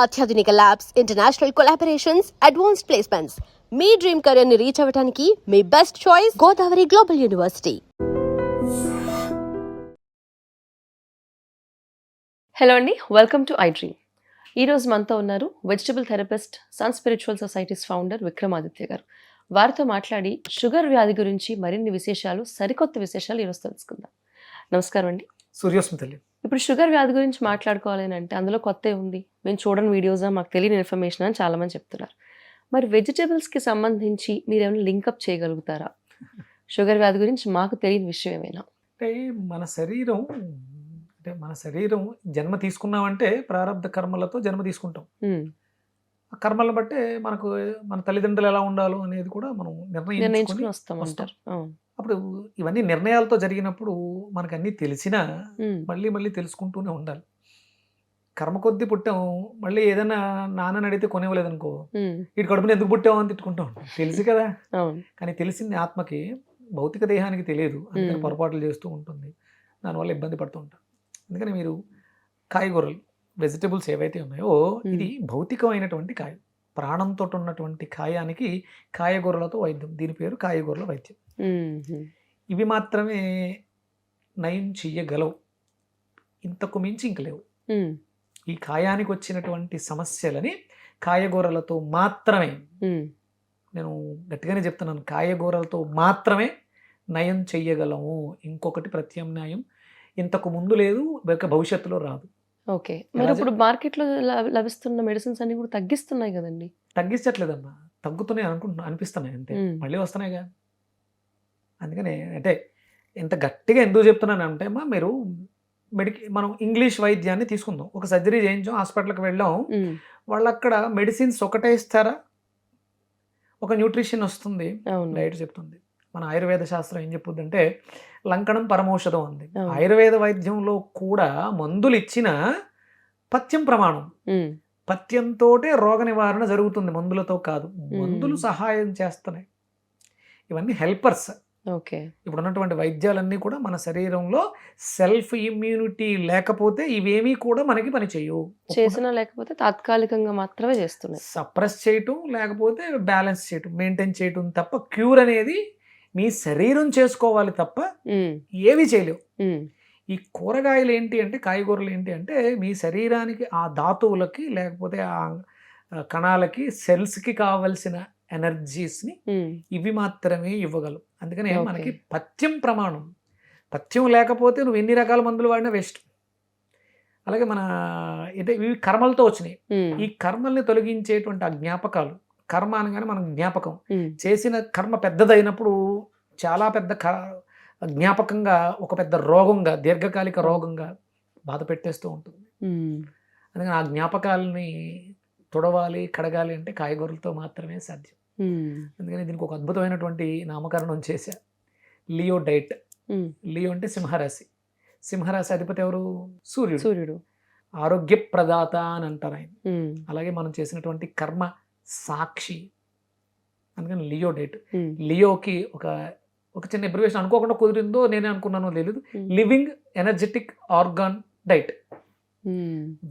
అత్యాధునిక labs, international collaborations, advanced placements. మీ dream career ని రీచ్ అవ్వడానికి మీ best choice Godavari global university. Hello అండి, వెల్కమ్ టు ఐ డ్రీమ్. ఈరోజు మనతో ఉన్నారు vegetable therapist, sun spiritual societies founder Vikramaditya గారు. వారితో మాట్లాడి షుగర్ వ్యాధి గురించి మరిన్ని విశేషాలు, సరికొత్త విశేషాలు ఈరోజు తెలుసుకుందాం. నమస్కారం అండి. సూర్యోస్మితల్లి. ఇప్పుడు షుగర్ వ్యాధి గురించి మాట్లాడుకోవాలి అని అంటే అందులో కొత్త ఉంది, మేము చూడని వీడియోసా, మాకు తెలియని ఇన్ఫర్మేషన్ అని చాలామంది చెప్తున్నారు. మరి వెజిటబుల్స్కి సంబంధించి మీరు ఏమైనా లింకప్ చేయగలుగుతారా? షుగర్ వ్యాధి గురించి మాకు తెలియని విషయం ఏమైనా? అంటే మన శరీరం జన్మ తీసుకున్నామంటే ప్రారంధ కర్మలతో జన్మ తీసుకుంటాం. ఆ కర్మలను బట్టే మనకు మన తల్లిదండ్రులు ఎలా ఉండాలో అనేది కూడా మనం నిర్ణయించుకుని వస్తాం. అప్పుడు ఇవన్నీ నిర్ణయాలతో జరిగినప్పుడు మనకు అన్నీ తెలిసినా మళ్ళీ మళ్ళీ తెలుసుకుంటూనే ఉండాలి. కర్మ కొద్దీ పుట్టాం, మళ్ళీ ఏదైనా నాన్నని అడిగితే కొనివ్వలేదు అనుకో, వీటి కడుపుని ఎందుకు పుట్టావు అని తిట్టుకుంటాం. తెలుసు కదా, కానీ తెలిసింది ఆత్మకి, భౌతిక దేహానికి తెలియదు. అందుకని పొరపాట్లు చేస్తూ ఉంటుంది, దానివల్ల ఇబ్బంది పడుతూ ఉంటాం. అందుకని మీరు కాయగూరలు, వెజిటబుల్స్ ఏవైతే ఉన్నాయో, ఇది భౌతికమైనటువంటి కాయ, ప్రాణంతో ఉన్నటువంటి కాయానికి కాయగూరలతో వైద్యం. దీని పేరు కాయగూరల వైద్యం. ఇవి మాత్రమే నయం చెయ్యగలవు, ఇంతకు మించి ఇంక లేవు. ఈ కాయానికి వచ్చినటువంటి సమస్యలని కాయగూరలతో మాత్రమే, నేను గట్టిగానే చెప్తున్నాను, కాయగూరలతో మాత్రమే నయం చెయ్యగలము. ఇంకొకటి ప్రత్యామ్నాయం ఇంతకు ముందు లేదు, భవిష్యత్తులో రాదు. ఓకే, మరి ఇప్పుడు మార్కెట్లో లభిస్తున్న మెడిసిన్స్ అన్ని కూడా తగ్గిస్తున్నాయి కదండి? తగ్గించట్లేదమ్మా, తగ్గుతున్నాయి అనిపిస్తున్నాయి అంతే, మళ్ళీ వస్తున్నాయిగా. అందుకనే అంటే ఇంత గట్టిగా ఎందుకు చెప్తున్నాను అంటే అమ్మా, మీరు మనం ఇంగ్లీష్ వైద్యాన్ని తీసుకుందాం. ఒక సర్జరీ చేయించాం, హాస్పిటల్కి వెళ్ళాం, వాళ్ళు అక్కడ మెడిసిన్స్ ఒకటే ఇస్తారా? ఒక న్యూట్రిషన్ వస్తుంది, డైట్ చెప్తుంది. మన ఆయుర్వేద శాస్త్రం ఏం చెప్పుద్దంటే లంకణం పరమౌషధం ఉంది. ఆయుర్వేద వైద్యంలో కూడా మందులు ఇచ్చిన పథ్యం ప్రమాణం, పథ్యంతోటే రోగ నివారణ జరుగుతుంది, మందులతో కాదు. మందులు సహాయం చేస్తున్నాయి, ఇవన్నీ హెల్పర్స్. ఓకే, ఇప్పుడు ఉన్నటువంటి వైద్యాలన్నీ కూడా మన శరీరంలో సెల్ఫ్ ఇమ్యూనిటీ లేకపోతే ఇవేమీ కూడా మనకి పని చేయవు. చేసినా లేకపోతే తాత్కాలికంగా మాత్రమే చేస్తున్నాయి, సప్రెస్ చేయటం, లేకపోతే బ్యాలెన్స్ చేయటం, మెయింటైన్ చేయటం తప్ప క్యూర్ అనేది మీ శరీరం చేసుకోవాలి తప్ప ఏవి చేయలేవు. ఈ కూరగాయలు ఏంటి అంటే, కాయగూరలు ఏంటి అంటే, మీ శరీరానికి ఆ ధాతువులకి, లేకపోతే ఆ కణాలకి, సెల్స్కి కావలసిన ఎనర్జీస్ని ఇవి మాత్రమే ఇవ్వగలవు. అందుకనే మనకి పథ్యం ప్రమాణం. పథ్యం లేకపోతే నువ్వు ఎన్ని రకాల మందులు వాడినా వేస్ట్. అలాగే మన అంటే ఇవి కర్మలతో వచ్చినాయి. ఈ కర్మల్ని తొలగించేటువంటి ఆ జ్ఞాపకాలు, కర్మ అనగానే మనం జ్ఞాపకం, చేసిన కర్మ పెద్దదైనప్పుడు చాలా పెద్ద జ్ఞాపకంగా ఒక పెద్ద రోగంగా, దీర్ఘకాలిక రోగంగా బాధ పెట్టేస్తూ ఉంటుంది. అందుకని ఆ జ్ఞాపకాలని తుడవాలి, కడగాలి అంటే కాయగూరలతో మాత్రమే సాధ్యం. అందుకని దీనికి ఒక అద్భుతమైనటువంటి నామకరణం చేశా, లియో డైట్. లియో అంటే సింహరాశి, సింహరాశి అధిపతి ఎవరు? సూర్యుడు. ఆరోగ్య ప్రదాత అని అంటారు ఆయన. అలాగే మనం చేసినటువంటి కర్మ సాక్షి, అందుకని లియో డైట్. లియోకి ఒక చిన్న అబ్రివేషన్ అనుకోకుండా కుదిరిందో నేనే అనుకున్నానో తెలియదు, living energetic organ diet.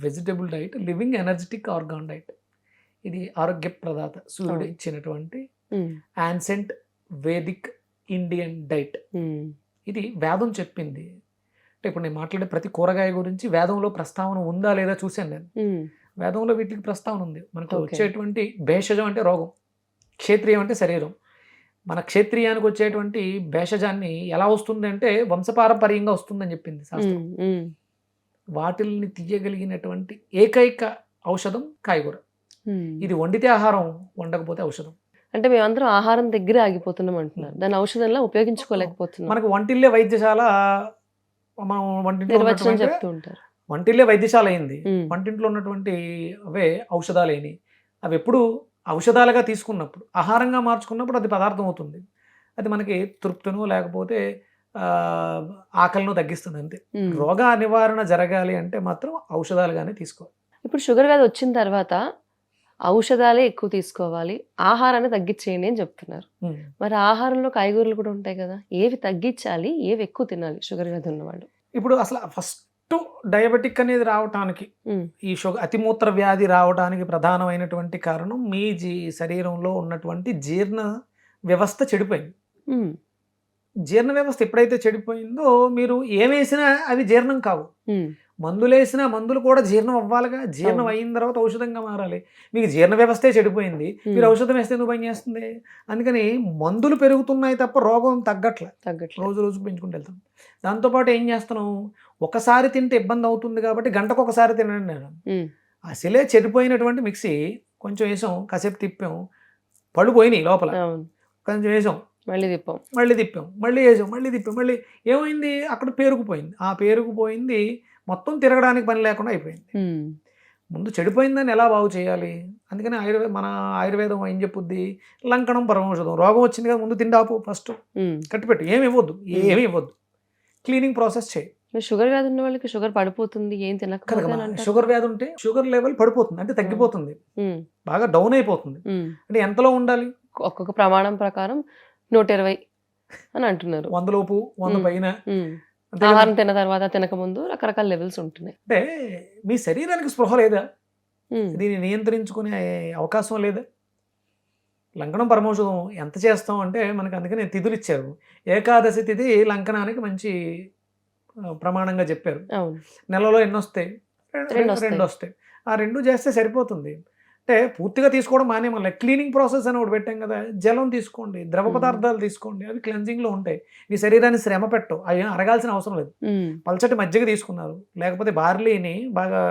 Vegetable diet, living energetic organ diet. ఇది ఆరోగ్య ప్రదాత సూర్యుడు ఇచ్చినటువంటి యాన్సెంట్ వేదిక్ ఇండియన్ డైట్. ఇది వేదం చెప్పింది. అంటే ఇప్పుడు నేను మాట్లాడే ప్రతి కూరగాయ గురించి వేదంలో ప్రస్తావన ఉందా లేదా చూశాను నేను. వేదంలో వీటికి ప్రస్తావన ఉంది. మనకు వచ్చేటువంటి భేషజం అంటే రోగం, క్షేత్రియం అంటే శరీరం. మన క్షేత్రియానికి వచ్చేటువంటి భేషజాన్ని ఎలా వస్తుంది అంటే వంశపారంపర్యంగా వస్తుందని చెప్పింది శాస్త్రం. వాటిల్ని తీయగలిగినటువంటి ఏకైక ఔషధం కాయగూర. ఇది వండితే ఆహారం, వండకపోతే ఔషధం. అంటే మేమందరం ఆహారం దగ్గర ఆగిపోతున్నాం అంటున్నారు, దాని ఔషధంలా ఉపయోగించుకోలేకపోతున్నాం. మనకు వంటిల్లే వైద్యశాల, మనం వంటిల్లే వైద్యశాల అయింది, వంటింట్లో ఉన్నటువంటి అవే ఔషధాలు అయినాయి. అవి ఎప్పుడు ఔషధాలుగా తీసుకున్నప్పుడు, ఆహారంగా మార్చుకున్నప్పుడు అది పదార్థం అవుతుంది. అది మనకి తృప్తినో లేకపోతే ఆకలినో తగ్గిస్తుంది అంతే. రోగ నివారణ జరగాలి అంటే మాత్రం ఔషధాలుగానే తీసుకోవాలి. ఇప్పుడు షుగర్ వ్యాధి వచ్చిన తర్వాత ఔషధాలే ఎక్కువ తీసుకోవాలి, ఆహారాన్ని తగ్గించేయండి అని చెప్తున్నారు. మరి ఆహారంలో కాయగూరలు కూడా ఉంటాయి కదా, ఏవి తగ్గించాలి, ఏవి ఎక్కువ తినాలి షుగర్ వ్యాధి ఉన్నవాళ్ళు? ఇప్పుడు అసలు ఫస్ట్ డయాబెటిక్ అనేది రావటానికి, ఉమ్, ఈ అతిమూత్ర వ్యాధి రావడానికి ప్రధానమైనటువంటి కారణం మీ శరీరంలో ఉన్నటువంటి జీర్ణ వ్యవస్థ చెడిపోయింది. ఉమ్, జీర్ణ వ్యవస్థ ఎప్పుడైతే చెడిపోయిందో మీరు ఏమేసినా అవి జీర్ణం కావు. ఉమ్, మందులు వేసినా మందులు కూడా జీర్ణం అవ్వాలిగా. జీర్ణం అవును. అయిన తర్వాత ఔషధంగా మారాలి. మీకు జీర్ణ వ్యవస్థే చెడిపోయింది, మీరు ఔషధం వేస్తే ఎందుకు పని చేస్తుంది? అందుకని మందులు పెరుగుతున్నాయి తప్ప రోగం తగ్గట్లే, తగ్గట్లేదు. రోజు రోజు పెంచుకుంటూ వెళ్తాం. దాంతోపాటు ఏం చేస్తున్నాం, ఒకసారి తింటే ఇబ్బంది అవుతుంది కాబట్టి గంటకు ఒకసారి తినండి నేను. ఉమ్, అసలే చెడిపోయినటువంటి మిక్సీ కొంచెం వేసాం, కాసేపు తిప్పాం, పళ్ళు పోయినాయి లోపల, అవును, కొంచెం వేసాం, మళ్ళీ తిప్పాం. మళ్ళీ తిప్పాం, మళ్ళీ వేసాం, మళ్ళీ తిప్పాం, మళ్ళీ ఏమైంది, అక్కడ పేరుకుపోయింది. ఆ పేరుకుపోయింది మొత్తం తిరగడానికి పని లేకుండా అయిపోయింది. ఉమ్, ముందు చెడిపోయిందని ఎలా బాగు చేయాలి? అందుకని మన ఆయుర్వేదం ఏం చెప్పుద్ది, లంకణం పరమౌషధం. రోగం వచ్చింది కదా, ముందు తిండాపు, ఫస్ట్ ఉమ్. కట్టిపెట్టు, ఏమి ఇవ్వద్దు, ఏమి ఇవ్వద్దు, క్లీనింగ్ ప్రాసెస్ చేయి. మరి షుగర్ వ్యాధి ఉన్న వాళ్ళకి షుగర్ పడిపోతుంది, ఏం తినకపోతే అని కనుక అంటారు. షుగర్ వ్యాధి ఉంటే షుగర్ లెవెల్ పడిపోతుంది, అంటే తగ్గిపోతుంది, ఉమ్, బాగా డౌన్ అయిపోతుంది. ఉమ్. అంటే ఎంతలో ఉండాలి? ఒక్కొక్క ప్రమాణం ప్రకారం 120 అని అంటున్నారు. 100 లోపు, 100 పైన. ఉమ్. అంతే కదా? ఆహారం తిన్న తర్వాత తినకముందు రకరకాల లెవెల్స్ ఉంటున్నాయి. అంటే మీ శరీరానికి స్పృహ లేదా? ఉమ్, దీన్ని నియంత్రించుకునే అవకాశం లేదా? లంకణం పరమౌషధం ఎంత చేస్తాం అంటే మనకి అందుకని తిథులు ఇచ్చారు. ఏకాదశి తిథి లంకనానికి మంచి ప్రమాణంగా చెప్పారు. అవును. నెలలో ఎన్ని వస్తాయి? రెండు వస్తాయి. 2 వస్తాయి. ఆ 2 చేస్తే సరిపోతుంది. అంటే పూర్తిగా తీసుకోవడం మానే, మళ్ళీ క్లీనింగ్ ప్రాసెస్ అని ఒకటి పెట్టాం కదా, జలం తీసుకోండి, ద్రవ పదార్థాలు తీసుకోండి, అవి క్లెన్జింగ్లో ఉంటాయి. మీ శరీరాన్ని శ్రమ పెట్టవు, అవి అరగాల్సిన అవసరం లేదు. ఉమ్, పల్చటి మజ్జిగ తీసుకున్నారు, లేకపోతే బార్లీని బాగా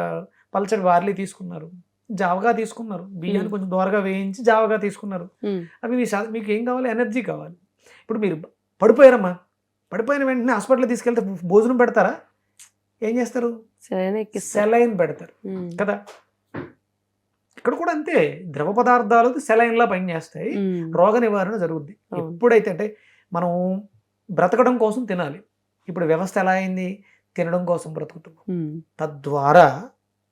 పల్చటి బార్లీ తీసుకున్నారు, జావగా తీసుకున్నారు, బియ్యాన్ని కొంచెం దోరగా వేయించి జావగా తీసుకున్నారు. ఉమ్, అవి మీకు ఏం కావాలి? ఎనర్జీ కావాలి. ఇప్పుడు మీరు పడిపోయారమ్మా, పడిపోయిన వెంటనే హాస్పిటల్ తీసుకెళ్తే భోజనం పెడతారా? ఏం చేస్తారు? సరైన ఎక్కిస్తారు. సెలైన్ పెడతారు ఉమ్, కదా. ఇక్కడ కూడా అంతే, ద్రవ పదార్థాలు సెలైన్లా పనిచేస్తాయి, ఉమ్, రోగ నివారణ జరుగుద్ది. అవును. ఎప్పుడైతే అంటే మనం బ్రతకడం కోసం తినాలి. ఇప్పుడు వ్యవస్థ ఎలా అయింది? తినడం కోసం బ్రతుకుతున్నాం. ఉమ్, తద్వారా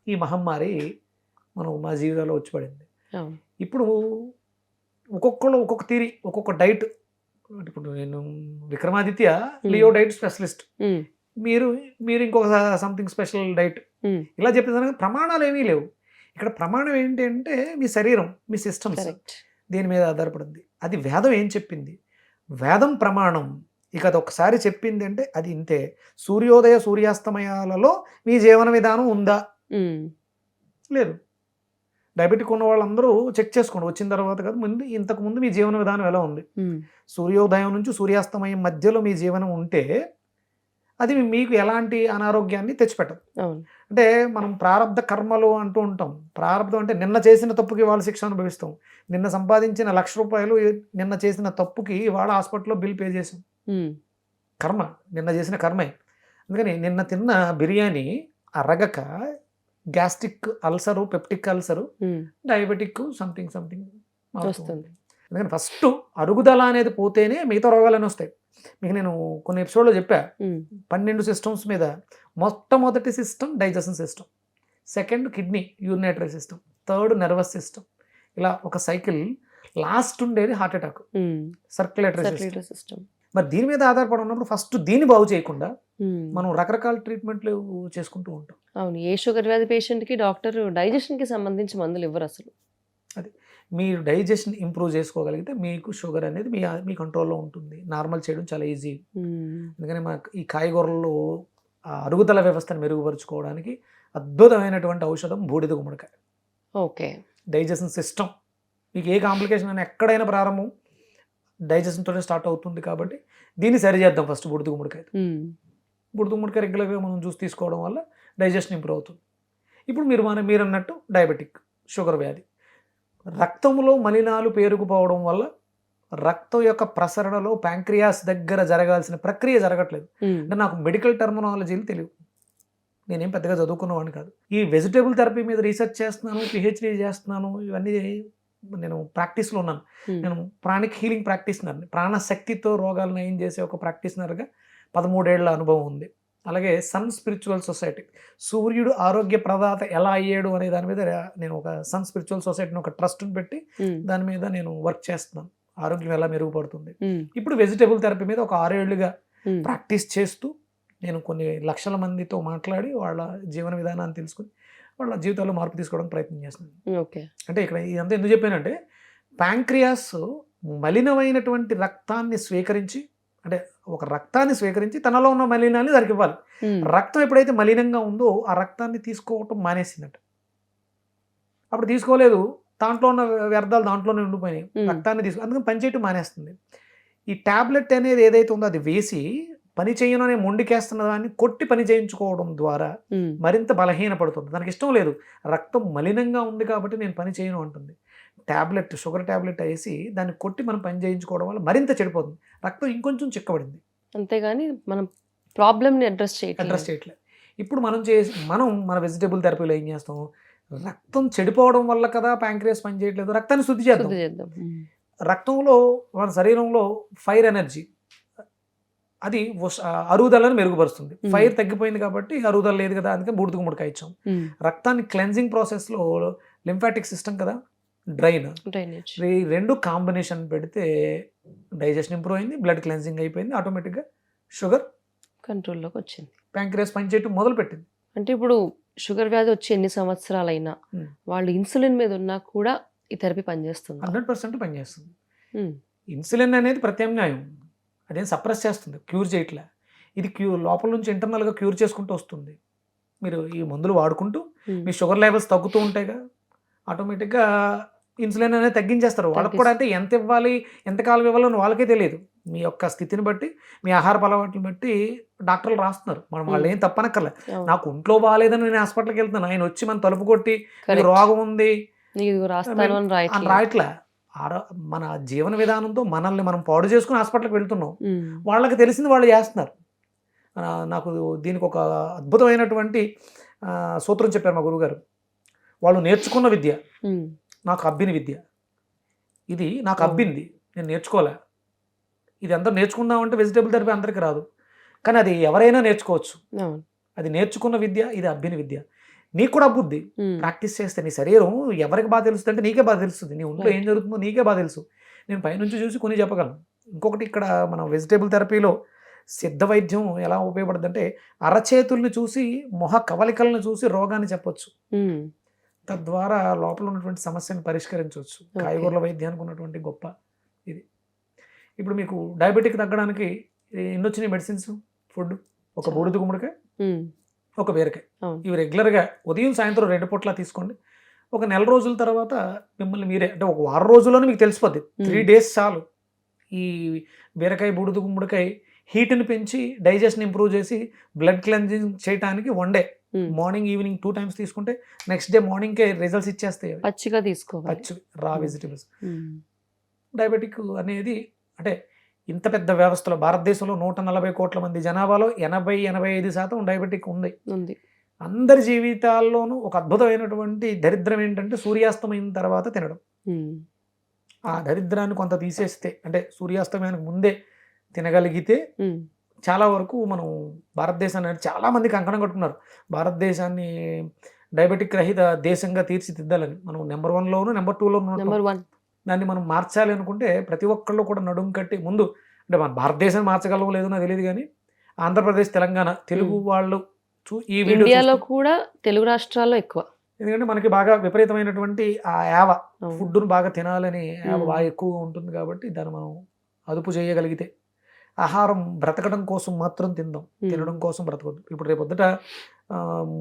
ఈ మహమ్మారి మా జీవితాల్లో వచ్చి పడింది. అవును. ఇప్పుడు ఒక్కొక్కళ్ళు ఒక్కొక్క తీరి, ఒక్కొక్క డైట్. ఇప్పుడు నేను విక్రమాదిత్య లియో డైట్ స్పెషలిస్ట్, ఉమ్, మీరు ఇంకొక సంథింగ్ స్పెషల్ డైట్, ఉమ్, ఇలా చెప్పేదానికి ప్రమాణాలు ఏమీ లేవు. ఇక్కడ ప్రమాణం ఏంటి అంటే మీ శరీరం, మీ సిస్టమ్స్, కరెక్ట్. దీని మీద ఆధారపడింది. అది వేదం ఏం చెప్పింది? వేదం ప్రమాణం. ఇక అది ఒకసారి చెప్పింది అంటే అది ఇంతే. సూర్యోదయ సూర్యాస్తమయాలలో మీ జీవన విధానం ఉందా? ఉమ్, లేదు. డయాబెటిక్ ఉన్న వాళ్ళందరూ చెక్ చేసుకోండి, వచ్చిన తర్వాత కాదు, ఇంతకు ముందు మీ జీవన విధానం ఎలా ఉంది. ఉమ్, సూర్యోదయం నుంచి సూర్యాస్తమయం మధ్యలో మీ జీవనం ఉంటే అది మీకు ఎలాంటి అనారోగ్యాన్ని తెచ్చిపెట్టదు. అవును. అంటే మనం ప్రారంధ కర్మలు అంటూ ఉంటాం. ప్రారంధం అంటే నిన్న చేసిన తప్పుకి వాళ్ళు శిక్ష అనుభవిస్తాం. నిన్న సంపాదించిన ₹1,00,000 నిన్న చేసిన తప్పుకి వాళ్ళ హాస్పిటల్లో బిల్ పే చేసాం. ఉమ్, కర్మ, నిన్న చేసిన కర్మే. అందుకని నిన్న తిన్న బిర్యానీ అరగక gastric ulcer, peptic ulcer, um, diabetic something వస్తుంది. అందుకని ఫస్ట్ అరుగుదల అనేది పోతేనే మిగతా రోగాలన్నీ వస్తాయి. మీకు నేను కొన్ని ఎపిసోడ్లో చెప్పా, ఉమ్, 12 సిస్టమ్స్ మీద. మొట్టమొదటి system digestion system, second kidney urinary system, third nervous system, ఇలా ఒక సైకిల్. లాస్ట్ ఉండేది heart attack, um, circulatory system. Circulatory system. మరి దీని మీద ఆధారపడి ఉన్నప్పుడు ఫస్ట్ దీన్ని బాగు చేయకుండా ఉమ్, మనం రకరకాల ట్రీట్మెంట్లు చేసుకుంటూ ఉంటాం. అవును. ఏ షుగర్ వ్యాధి పేషెంట్కి డాక్టర్ డైజెషన్కి సంబంధించి మందులు ఇవ్వరు అసలు. మీరు డైజెషన్ ఇంప్రూవ్ చేసుకోగలిగితే మీకు షుగర్ అనేది మీ కంట్రోల్లో ఉంటుంది. నార్మల్ చేయడం చాలా ఈజీ. ఉమ్, అందుకని మనకు ఈ కాయగూరల్లో ఆ అరుగుదల వ్యవస్థను మెరుగుపరుచుకోవడానికి అద్భుతమైనటువంటి ఔషధం బూడిద గుమ్మడికాయ. ఓకే. డైజెషన్ సిస్టమ్, మీకు ఏ కాంప్లికేషన్ అయినా ఎక్కడైనా ప్రారంభం డైజెషన్తోనే స్టార్ట్ అవుతుంది. కాబట్టి దీన్ని సరి చేద్దాం ఫస్ట్ బూడిద గుమ్మడికాయ. ఉమ్, బూడిద గుమ్మడికాయ రెగ్యులర్గా మనం జ్యూస్ తీసుకోవడం వల్ల డైజెషన్ ఇంప్రూవ్ అవుతుంది. ఇప్పుడు మీరు అన్నట్టు డయాబెటిక్, షుగర్ వ్యాధి, రక్తంలో మలినాలు పేరుకుపోవడం వల్ల రక్తం యొక్క ప్రసరణలో ప్యాంక్రియాస్ దగ్గర జరగాల్సిన ప్రక్రియ జరగట్లేదు. ఉమ్, అంటే నాకు మెడికల్ టర్మినాలజీలు తెలియదు, నేనేం పెద్దగా చదువుకున్నవాడిని కాదు. ఈ వెజిటేబుల్ థెరపీ మీద రీసెర్చ్ చేస్తున్నాను, పిహెచ్డీ చేస్తున్నాను, ఇవన్నీ నేను ప్రాక్టీస్లో ఉన్నాను. ఉమ్, నేను ప్రాణిక్ హీలింగ్ ప్రాక్టీషనర్ని, ప్రాణశక్తితో రోగాలు నయం చేసే ఒక ప్రాక్టీషనర్గా 13 ఏళ్ల అనుభవం ఉంది. అలాగే సన్ స్పిరిచువల్ సొసైటీ, సూర్యుడు ఆరోగ్య ప్రదాత ఎలా అయ్యాడు అనే దాని మీద నేను ఒక సన్ స్పిరిచువల్ సొసైటీని, ఒక ట్రస్ట్ని పెట్టి ఉమ్, దాని మీద నేను వర్క్ చేస్తున్నాను. ఆరోగ్యం ఎలా మెరుగుపడుతుంది. ఉమ్, ఇప్పుడు వెజిటేబుల్ థెరపీ మీద ఒక 6 ఏళ్లుగా ఉమ్, ప్రాక్టీస్ చేస్తూ నేను కొన్ని లక్షల మందితో మాట్లాడి వాళ్ళ జీవన విధానాన్ని తెలుసుకుని వాళ్ళ జీవితాల్లో మార్పు తీసుకోవడానికి ప్రయత్నం చేస్తున్నాను. ఓకే. అంటే ఇక్కడ ఇదంతా ఎందుకు చెప్పానంటే ప్యాంక్రియాస్ మలినమైనటువంటి రక్తాన్ని స్వీకరించి, అంటే ఒక రక్తాన్ని స్వీకరించి తనలో ఉన్న మలినాన్ని దానికి ఇవ్వాలి. రక్తం ఎప్పుడైతే మలినంగా ఉందో ఆ రక్తాన్ని తీసుకోవటం మానేసిందట. అప్పుడు తీసుకోలేదు, దాంట్లో ఉన్న వ్యర్థాలు దాంట్లోనే ఉండిపోయినాయి, రక్తాన్ని అందుకని పనిచేయటం మానేస్తుంది. ఈ ట్యాబ్లెట్ అనేది ఏదైతే ఉందో అది వేసి పని చేయను అనే మొండికేస్తున్న దాన్ని కొట్టి పని చేయించుకోవడం ద్వారా మరింత బలహీనపడుతుంది. దానికి ఇష్టం లేదు, రక్తం మలినంగా ఉంది కాబట్టి నేను పని చేయను అంటుంది. ట్యాబ్లెట్, షుగర్ ట్యాబ్లెట్ వేసి దాన్ని కొట్టి మనం పని చేయించుకోవడం వల్ల మరింత చెడిపోతుంది, రక్తం ఇంకొంచెం చిక్కబడింది. అంతేగాని మనం ప్రాబ్లమ్ని అడ్రస్ చేయట్లేదు. ఇప్పుడు మనం మన వెజిటేబుల్ థెరపీలో ఏం చేస్తాం, రక్తం చెడిపోవడం వల్ల కదా ప్యాంక్రియాస్ పని చేయట్లేదు, రక్తాన్ని శుద్ధి చేద్దాం. రక్తంలో మన శరీరంలో ఫైర్ ఎనర్జీ అది అరుగుదలను మెరుగుపరుస్తుంది. ఫైర్ తగ్గిపోయింది కాబట్టి అరుగుదల లేదు కదా, అందుకే బూడిద గుమ్మడికాయ ఇచ్చాం. రక్తాన్ని క్లెన్జింగ్ ప్రాసెస్లో లింఫాటిక్ సిస్టమ్ కదా, డ్రైనేజ్, ఈ రెండు కాంబినేషన్ పెడితే డైజెషన్ ఇంప్రూవ్ అయింది, బ్లడ్ క్లెన్జింగ్ అయిపోయింది, ఆటోమేటిక్గా షుగర్ కంట్రోల్లోకి వచ్చింది, ప్యాంక్రియాస్ పనిచేయటం మొదలు పెట్టింది. అంటే ఇప్పుడు షుగర్ వ్యాధి వచ్చి ఎన్ని సంవత్సరాలైనా వాళ్ళు ఇన్సులిన్ మీద ఉన్నా కూడా ఈ థెరపీ పనిచేస్తుంది, 100% పనిచేస్తుంది. ఇన్సులిన్ అనేది ప్రత్యామ్నాయం, అదేం సప్రెస్ చేస్తుంది, క్యూర్ చేయట్లే. ఇది లోపల నుంచి ఇంటర్నల్గా క్యూర్ చేసుకుంటూ వస్తుంది. మీరు ఈ మందులు వాడుకుంటూ మీ షుగర్ లెవెల్స్ తగ్గుతూ ఉంటాయిగా, ఆటోమేటిక్గా ఇన్సులిన్ అనేది తగ్గించేస్తారు. వాళ్ళకి కూడా అంటే ఎంత ఇవ్వాలి, ఎంతకాలం ఇవ్వాలో వాళ్ళకే తెలియదు. మీ యొక్క స్థితిని బట్టి, మీ ఆహార అలవాట్లను బట్టి డాక్టర్లు రాస్తున్నారు. మనం వాళ్ళు ఏం తప్పనక్కర్లే. నాకు ఒంట్లో బాగాలేదని నేను హాస్పిటల్కి వెళ్తున్నాను, ఆయన వచ్చి మన తలుపు కొట్టి రోగం ఉంది అని రాయట్లే. మన జీవన విధానంతో మనల్ని మనం పాడు చేసుకుని హాస్పిటల్కి వెళ్తున్నాం. వాళ్ళకి తెలిసింది వాళ్ళు చేస్తున్నారు. నాకు దీనికి ఒక అద్భుతమైనటువంటి సూత్రం చెప్పారు మా గురువుగారు. వాళ్ళు నేర్చుకున్న విద్య నాకు అబ్బిన విద్య, ఇది నాకు అబ్బింది, నేను నేర్చుకోలే. ఇది అందరూ నేర్చుకుందామంటే వెజిటేబుల్ థెరపీ అందరికీ రాదు, కానీ అది ఎవరైనా నేర్చుకోవచ్చు. అది నేర్చుకున్న విద్య, ఇది అబ్బిన విద్య. నీకు కూడా అబ్బుద్ది ప్రాక్టీస్ చేస్తే. నీ శరీరం ఎవరికి బాగా తెలుస్తుంది అంటే నీకే బాగా తెలుస్తుంది, నీ ఒంట్లో ఏం జరుగుతుందో నీకే బాగా తెలుసు. నేను పైనుంచి చూసి కొన్ని చెప్పగలను. ఇంకొకటి, ఇక్కడ మనం వెజిటేబుల్ థెరపీలో సిద్ధ వైద్యం ఎలా ఉపయోగపడుతుంది అంటే అరచేతుల్ని చూసి, మొహ కవలికలను చూసి రోగాన్ని చెప్పొచ్చు. తద్వారా లోపల ఉన్నటువంటి సమస్యను పరిష్కరించవచ్చు. కాయగూరల వైద్యానికి ఉన్నటువంటి గొప్ప ఇది. ఇప్పుడు మీకు డయాబెటిక్ తగ్గడానికి ఎన్ని వచ్చినాయి మెడిసిన్స్, ఫుడ్, ఒక బూడిద గుమ్మడికాయ, ఒక బీరకాయ. ఇవి రెగ్యులర్గా ఉదయం సాయంత్రం 2 పూట్ల తీసుకోండి. ఒక నెల రోజుల తర్వాత మిమ్మల్ని మీరే, అంటే ఒక వారం రోజుల్లోనే మీకు తెలిసిపోద్ది. 3 days చాలు. ఈ బీరకాయ, బూడిద గుమ్మడికాయ హీట్ని పెంచి డైజెషన్ ఇంప్రూవ్ చేసి బ్లడ్ క్లెన్జింగ్ చేయడానికి 1 day, మార్నింగ్ ఈవినింగ్ 2 times తీసుకుంటే నెక్స్ట్ డే మార్నింగ్కే రిజల్ట్స్ ఇచ్చేస్తాయి. పచ్చిగా తీసుకోవాలి, పచ్చి రా వెజిటబుల్స్. డయాబెటిక్ అనేది అంటే ఇంత పెద్ద వ్యవస్థలో, భారతదేశంలో 140 కోట్ల మంది జనాభాలో 80-85% డయాబెటిక్ ఉంది. అందరి జీవితాల్లోనూ ఒక అద్భుతమైనటువంటి దరిద్రం ఏంటంటే సూర్యాస్తమైన తర్వాత తినడం. ఆ దరిద్రాన్ని కొంత తీసేస్తే, అంటే సూర్యాస్తమయానికి ముందే తినగలిగితే చాలా వరకు మనం భారతదేశాన్ని, చాలా మంది కంకణం కట్టుకున్నారు భారతదేశాన్ని డయాబెటిక్ రహిత దేశంగా తీర్చిదిద్దాలని. మనం నెంబర్ 1లోను నెంబర్ 2లోను దాన్ని మనం మార్చాలి అనుకుంటే ప్రతి ఒక్కళ్ళు కూడా నడుం కట్టి ముందు, అంటే మన భారతదేశాన్ని మార్చగలమో లేదో నాకు తెలియదు, కానీ ఆంధ్రప్రదేశ్, తెలంగాణ తెలుగు వాళ్ళు ఈ ఇండియాలో కూడా తెలుగు రాష్ట్రాల్లో ఎక్కువ. ఎందుకంటే మనకి బాగా విపరీతమైనటువంటి ఆ యావ, ఫుడ్ను బాగా తినాలని యావ బాగా ఎక్కువగా ఉంటుంది. కాబట్టి దాన్ని మనం అదుపు చేయగలిగితే, ఆహారం బ్రతకడం కోసం మాత్రం తినడం కోసం బ్రతకద్దు. ఇప్పుడు రేపొద్దుట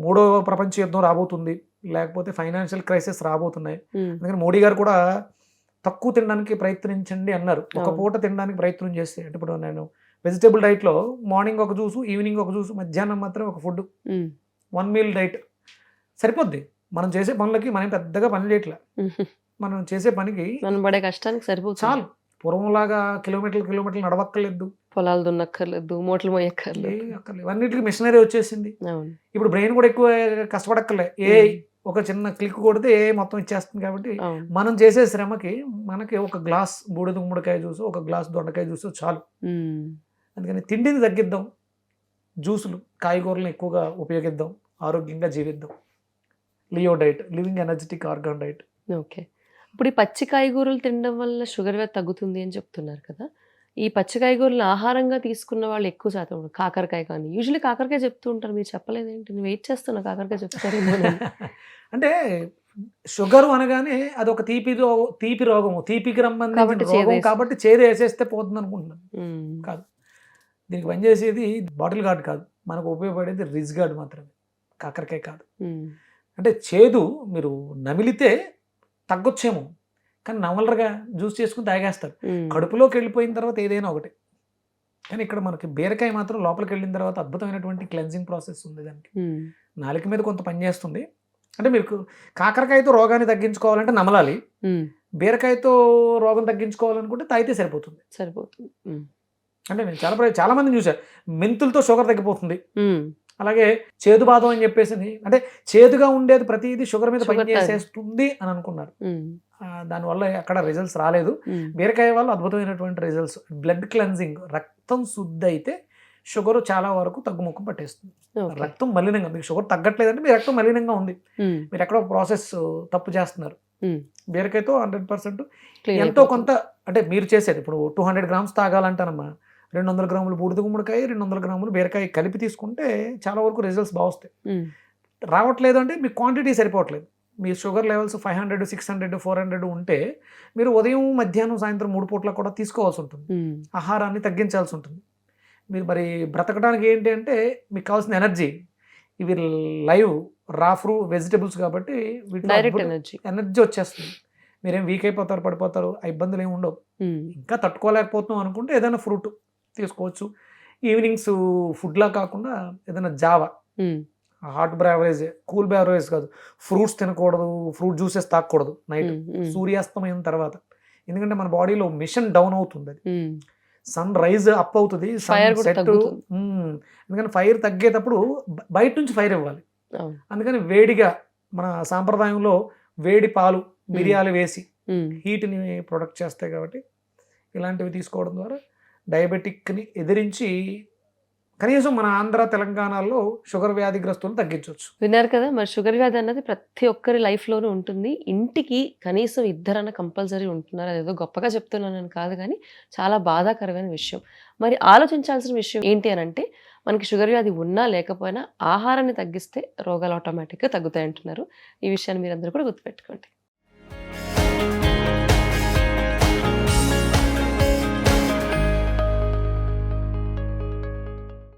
3వ ప్రపంచ యుద్ధం రాబోతుంది, లేకపోతే ఫైనాన్షియల్ క్రైసిస్ రాబోతున్నాయి. అందుకని మోడీ గారు కూడా తక్కువ తినడానికి ప్రయత్నించండి అన్నారు. ఒక పూట తినడానికి ప్రయత్నం చేస్తే, అంటే ఇప్పుడు నేను వెజిటేబుల్ డైట్లో మార్నింగ్ ఒక జ్యూసు, ఈవినింగ్ ఒక జ్యూసు, మధ్యాహ్నం మాత్రం ఒక ఫుడ్, 1 meal డైట్ సరిపోద్ది. మనం చేసే పనులకి మనం పెద్దగా పని చేయట్లే, మనం చేసే పనికి మనం పడే కష్టానికి సరిపోతుంది, చాలు. పూర్వంలాగా కిలోమీటర్లు నడవక్కర్లేదు, పొలాలు దున్నక్కర్లేదు, మూటలు మోయక్కర్లేదు, అన్నిటికీ మిషనరీ వచ్చేసింది. ఇప్పుడు బ్రెయిన్ కూడా ఎక్కువ కష్టపడక్కర్లే, ఒక చిన్న క్లిక్ కొడితే మొత్తం ఇచ్చేస్తుంది. కాబట్టి మనం చేసే శ్రమకి మనకి ఒక గ్లాస్ బూడిద గుమ్మడికాయ జ్యూస్, ఒక గ్లాస్ దొండకాయ జ్యూస్ చాలు. అందుకని తిండిని తగ్గిద్దాం, జ్యూసులు, కాయగూరలను ఎక్కువగా ఉపయోగిద్దాం, ఆరోగ్యంగా జీవిద్దాం. Leo diet, living energetic organ diet. Okay. ఇప్పుడు ఈ పచ్చి కాయగూరలు తినడం వల్ల షుగర్ వ్యాధి తగ్గుతుంది అని చెప్తున్నారు కదా, ఈ పచ్చి కాయగూరలు ఆహారంగా తీసుకున్న వాళ్ళు ఎక్కువ శాతం ఉన్నారు. కాకరకాయ కానీ యూజువల్లీ కాకరకాయ చెప్తూ ఉంటారు, మీరు చెప్పలేదేంటి? నేను వెయిట్ చేస్తున్నా కాకరకాయ చెప్తారేమో అని. అంటే షుగర్ అనగానే అది ఒక తీపి రోగము, తీపికి కాబట్టి సంబంధించిన రోగం చేదేసి. కాబట్టి చేదు వేసేస్తే పోతుంది అనుకుంటున్నాను. ఉమ్, కాదు, దీనికి పనిచేసేది బాటిల్ గార్డ్ కాదు, మనకు ఉపయోగపడేది రిజ్ గార్డ్ మాత్రమే, కాకరకాయ కాదు. ఉమ్, అంటే చేదు మీరు నమిలితే తగ్గొచ్చేమో, కానీ నవలరుగా జ్యూస్ చేసుకుని తాగేస్తారు. ఉమ్, కడుపులోకి వెళ్ళిపోయిన తర్వాత ఏదైనా ఒకటి. కానీ ఇక్కడ మనకి బీరకాయ మాత్రం లోపలికి వెళ్ళిన తర్వాత అద్భుతమైనటువంటి క్లెన్జింగ్ ప్రాసెస్ ఉంది దానికి. ఉమ్, నాలుక మీద కొంత పని చేస్తుంది. అంటే మీరు కాకరకాయతో రోగాన్ని తగ్గించుకోవాలంటే నమలాలి, ఉమ్, బీరకాయతో రోగం తగ్గించుకోవాలనుకుంటే తాగితే సరిపోతుంది. సరిపోతుంది. ఉమ్, అంటే నేను చాలా మందిని చూశాను, మెంతులతో షుగర్ తగ్గిపోతుంది, ఉమ్, అలాగే చేదు బాదం అని చెప్పేసి, అంటే చేదుగా ఉండేది ప్రతిదీ షుగర్ మీద Sugar పనిచేసేస్తుంది అని అనుకున్నారు. ఉమ్, దానివల్ల అక్కడ రిజల్ట్స్ రాలేదు. ఉమ్, బీరకాయ వల్ల అద్భుతమైనటువంటి రిజల్ట్స్. బ్లడ్ క్లెన్జింగ్, రక్తం శుద్ధి అయితే షుగర్ చాలా వరకు తగ్గుముఖం పట్టేస్తుంది. ఓకే. రక్తం మలినంగా, మీకు షుగర్ తగ్గట్లేదంటే మీ రక్తం మలినంగా ఉంది, ఉమ్, మీరు ఎక్కడో ప్రాసెస్ తప్పు చేస్తున్నారు. ఉమ్, బీరకాయతో 100% clean ఎంతో అయిపోతుంది. కొంత, అంటే మీరు చేసేది ఇప్పుడు 200 గ్రామ్స్ తాగాలంటానమ్మా, 200 గ్రాములు బూడిద గుమ్మడికాయ, 200 గ్రాములు బీరకాయ కలిపి తీసుకుంటే చాలా వరకు రిజల్ట్స్ బాగా వస్తాయి. ఉమ్, రావట్లేదు అంటే మీ క్వాంటిటీ సరిపోవట్లేదు. మీ షుగర్ లెవెల్స్ 500, 600, 400 ఉంటే మీరు ఉదయం, మధ్యాహ్నం, సాయంత్రం 3 పూట్ల కూడా తీసుకోవాల్సి ఉంటుంది. ఉమ్, ఆహారాన్ని తగ్గించాల్సి ఉంటుంది. మీరు మరి బ్రతకడానికి ఏంటి అంటే మీకు కావాల్సిన ఎనర్జీ, ఇవి లైవ్ రా వెజిటబుల్స్ కాబట్టి డైరెక్ట్ వీటిలో ఎనర్జీ. ఎనర్జీ వచ్చేస్తుంది. మీరేం వీక్ అయిపోతారు, పడిపోతారు, ఆ ఇబ్బందులు ఏమి ఉండవు. ఉమ్, ఇంకా తట్టుకోలేకపోతున్నాం అనుకుంటే ఏదైనా ఫ్రూట్ తీసుకోవచ్చు. ఈవినింగ్స్ ఫుడ్లా కాకుండా ఏదైనా జావా, ఉమ్, హాట్ బ్రావరేజ్, కూల్ బ్రావరేజ్ కాదు, ఫ్రూట్స్ తినకూడదు, ఫ్రూట్ జ్యూసెస్ తాగకూడదు నైట్ ఉమ్, ఉమ్, సూర్యాస్తమయం తర్వాత. ఎందుకంటే మన బాడీలో మిషన్ డౌన్ అవుతుంది, అది ఉమ్, సన్ రైజ్ అప్ అవుతుంది, Fire కూడా సెట్. తగ్గుతుంది. ఎందుకంటే ఫైర్ తగ్గేటప్పుడు బయట నుంచి ఫైర్ ఇవ్వాలి. అవును. అందుకని వేడిగా మన సాంప్రదాయంలో వేడి పాలు, మిరియాలు వేసి ఉమ్, హీట్ని ప్రొడక్ట్ చేస్తాయి. కాబట్టి ఇలాంటివి తీసుకోవడం ద్వారా డయాబెటిక్ని ఎదిరించి కనీసం మన ఆంధ్ర, తెలంగాణలో షుగర్ వ్యాధిగ్రస్తులను తగ్గించవచ్చు. విన్నారు కదా, మరి షుగర్ వ్యాధి అన్నది ప్రతి ఒక్కరి లైఫ్లోనూ ఉంటుంది. ఇంటికి కనీసం ఇద్దరన్న కంపల్సరీ ఉంటున్నారు. అదేదో గొప్పగా చెప్తున్నానని కాదు, కానీ చాలా బాధాకరమైన విషయం. మరి ఆలోచించాల్సిన విషయం ఏంటి అని అంటే, మనకి షుగర్ వ్యాధి ఉన్నా లేకపోయినా ఆహారాన్ని తగ్గిస్తే రోగాలు ఆటోమేటిక్గా తగ్గుతాయి అంటున్నారు. ఈ విషయాన్ని మీరందరూ కూడా గుర్తుపెట్టుకోండి.